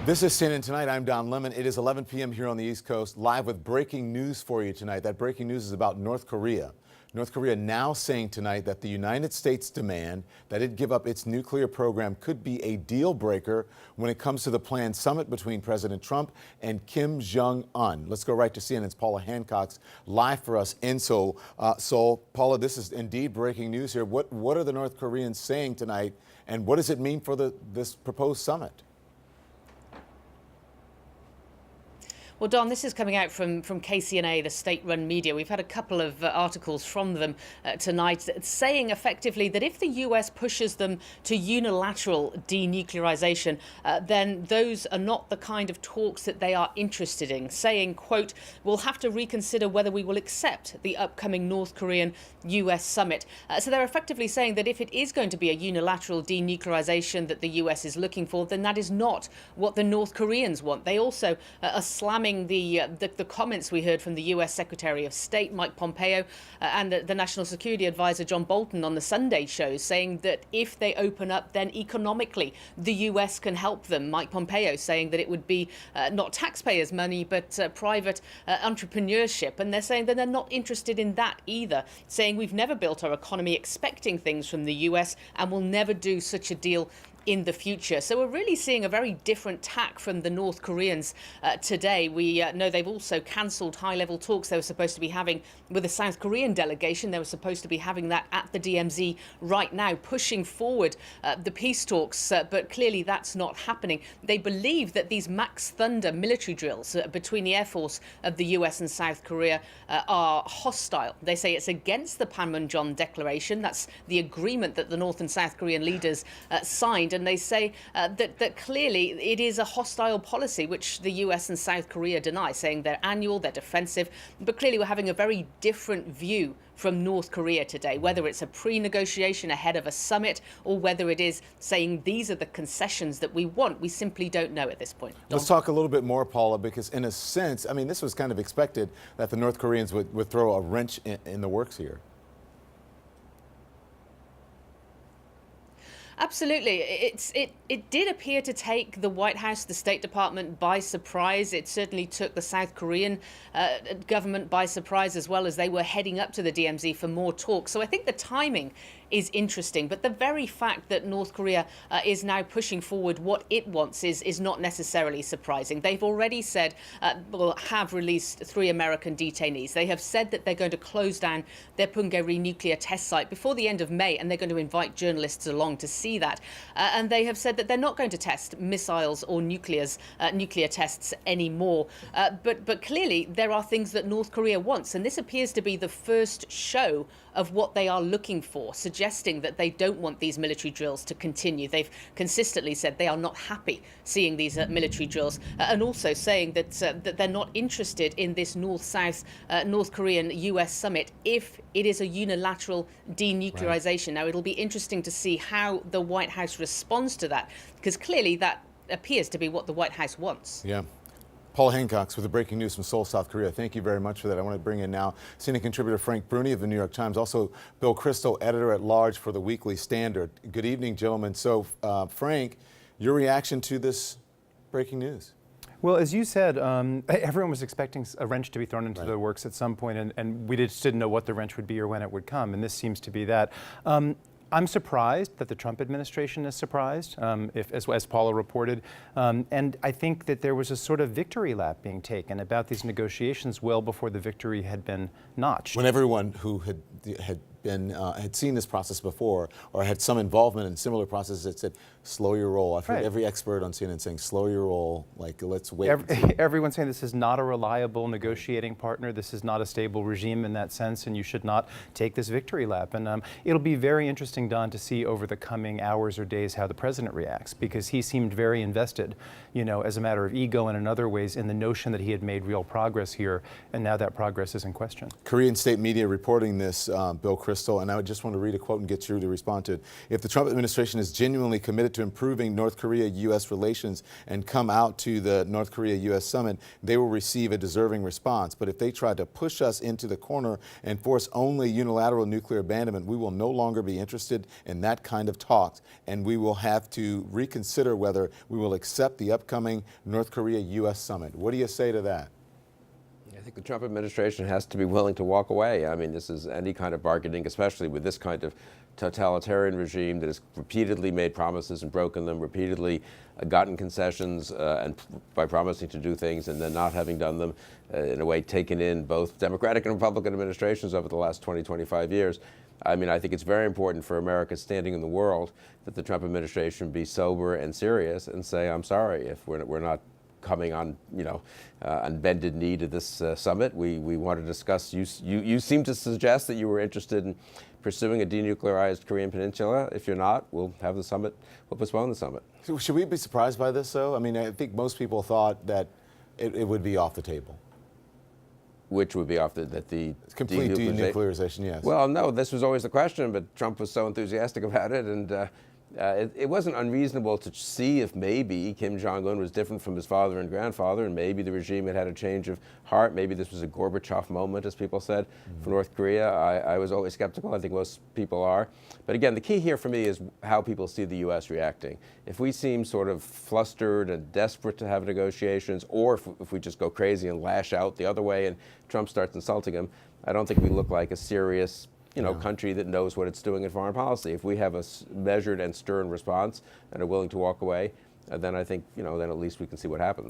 This is CNN Tonight. I'm Don Lemon. It is 11 p.m. here on the East Coast, live with breaking news for you tonight. That breaking news is about North Korea. North Korea now saying tonight that the United States demand that it give up its nuclear program could be a deal breaker when it comes to the planned summit between President Trump and Kim Jong-un. Let's go right to CNN's Paula Hancock's live for us in Seoul. Paula, this is indeed breaking news here. What are the North Koreans saying tonight, and what does it mean for this proposed summit? Well, Don, this is coming out from KCNA, the state-run media. We've had a couple of articles from them tonight saying effectively that if the US pushes them to unilateral denuclearization, then those are not the kind of talks that they are interested in, saying, quote, we'll have to reconsider whether we will accept the upcoming North Korean US summit. So they're effectively saying that if it is going to be a unilateral denuclearization that the US is looking for, then that is not what the North Koreans want. They also are slamming the comments we heard from the US Secretary of State, Mike Pompeo, and the National Security Advisor, John Bolton, on the Sunday show, saying that if they open up, then economically the US can help them. Mike Pompeo saying that it would be not taxpayers' money, but private entrepreneurship. And they're saying that they're not interested in that either, saying we've never built our economy expecting things from the US and will never do such a deal in the future. So we're really seeing a very different tack from the North Koreans today. We know they've also cancelled high-level talks they were supposed to be having with the South Korean delegation. They were supposed to be having that at the DMZ right now, pushing forward the peace talks, but clearly that's not happening. They believe that these Max Thunder military drills between the Air Force of the US and South Korea are hostile. They say it's against the Panmunjom Declaration. That's the agreement that the North and South Korean leaders signed. And they say that clearly it is a hostile policy, which the US and South Korea deny, saying they're annual, they're defensive. But clearly we're having a very different view from North Korea today, whether it's a pre-negotiation ahead of a summit or whether it is saying these are the concessions that we want. We simply don't know at this point. Let's talk a little bit more, Paula, because in a sense, I mean, this was kind of expected that the North Koreans would throw a wrench in the works here. Absolutely. It did appear to take the White House, the State Department by surprise. It certainly took the South Korean government by surprise as well, as they were heading up to the DMZ for more talks. So I think the timing is interesting, but the very fact that North Korea is now pushing forward what it wants is not necessarily surprising. They've already said, have released 3 American detainees. They have said that they're going to close down their Punggye-ri nuclear test site before the end of May, and they're going to invite journalists along to see that. And they have said that they're not going to test missiles or nuclear tests anymore. But clearly there are things that North Korea wants, and this appears to be the first show of what they are looking for, suggesting that they don't want these military drills to continue. They've consistently said they are not happy seeing these military drills, and also saying that they're not interested in this North-South North Korean-US summit if it is a unilateral denuclearization. Right. Now, it'll be interesting to see how the White House responds to that, because clearly that appears to be what the White House wants. Yeah. Paul Hancock with the breaking news from Seoul, South Korea. Thank you very much for that. I want to bring in now CNN contributor Frank Bruni of the New York Times, also Bill Kristol, editor-at-large for the Weekly Standard. Good evening, gentlemen. So, Frank, your reaction to this breaking news? Well, as you said, everyone was expecting a wrench to be thrown into the works at some point, and we just didn't know what the wrench would be or when it would come, and this seems to be that. I'm surprised that the Trump administration is surprised, as Paula reported, and I think that there was a sort of victory lap being taken about these negotiations well before the victory had been notched. When everyone who had seen this process before or had some involvement in similar processes had said, slow your roll. I've heard every expert on CNN saying, slow your roll, like, let's wait. Everyone's saying this is not a reliable negotiating partner. This is not a stable regime in that sense, and you should not take this victory lap. And it'll be very interesting, Don, to see over the coming hours or days how the president reacts, because he seemed very invested, you know, as a matter of ego and in other ways, in the notion that he had made real progress here, and now that progress is in question. Korean state media reporting this, Bill Crystal, and I just want to read a quote and get you to respond to it. If the Trump administration is genuinely committed to improving North Korea-U.S. relations and come out to the North Korea-U.S. summit, they will receive a deserving response. But if they try to push us into the corner and force only unilateral nuclear abandonment, we will no longer be interested in that kind of talks, and we will have to reconsider whether we will accept the upcoming North Korea-U.S. summit. What do you say to that? I think the Trump administration has to be willing to walk away. I mean, this is any kind of bargaining, especially with this kind of totalitarian regime that has repeatedly made promises and broken them, repeatedly gotten concessions and by promising to do things and then not having done them, in a way taken in both Democratic and Republican administrations over the last 20, 25 years. I mean, I think it's very important for America's standing in the world that the Trump administration be sober and serious and say, I'm sorry if we're not coming on, on bended knee to this summit. We want to discuss, you seem to suggest that you were interested in pursuing a denuclearized Korean peninsula. If you're not, we'll have the summit, we'll postpone the summit. So should we be surprised by this, though? I mean, I think most people thought that it would be off the table. Which would be off the complete denuclearization, yes. Well, no, this was always the question, but Trump was so enthusiastic about it, and it wasn't unreasonable to see if maybe Kim Jong-un was different from his father and grandfather, and maybe the regime had a change of heart. Maybe this was a Gorbachev moment, as people said, for North Korea. I was always skeptical. I think most people are. But again, the key here for me is how people see the U.S. reacting. If we seem sort of flustered and desperate to have negotiations, or if we just go crazy and lash out the other way and Trump starts insulting him, I don't think we look like a serious country that knows what it's doing in foreign policy. If we have a measured and stern response and are willing to walk away, then I think, then at least we can see what happens.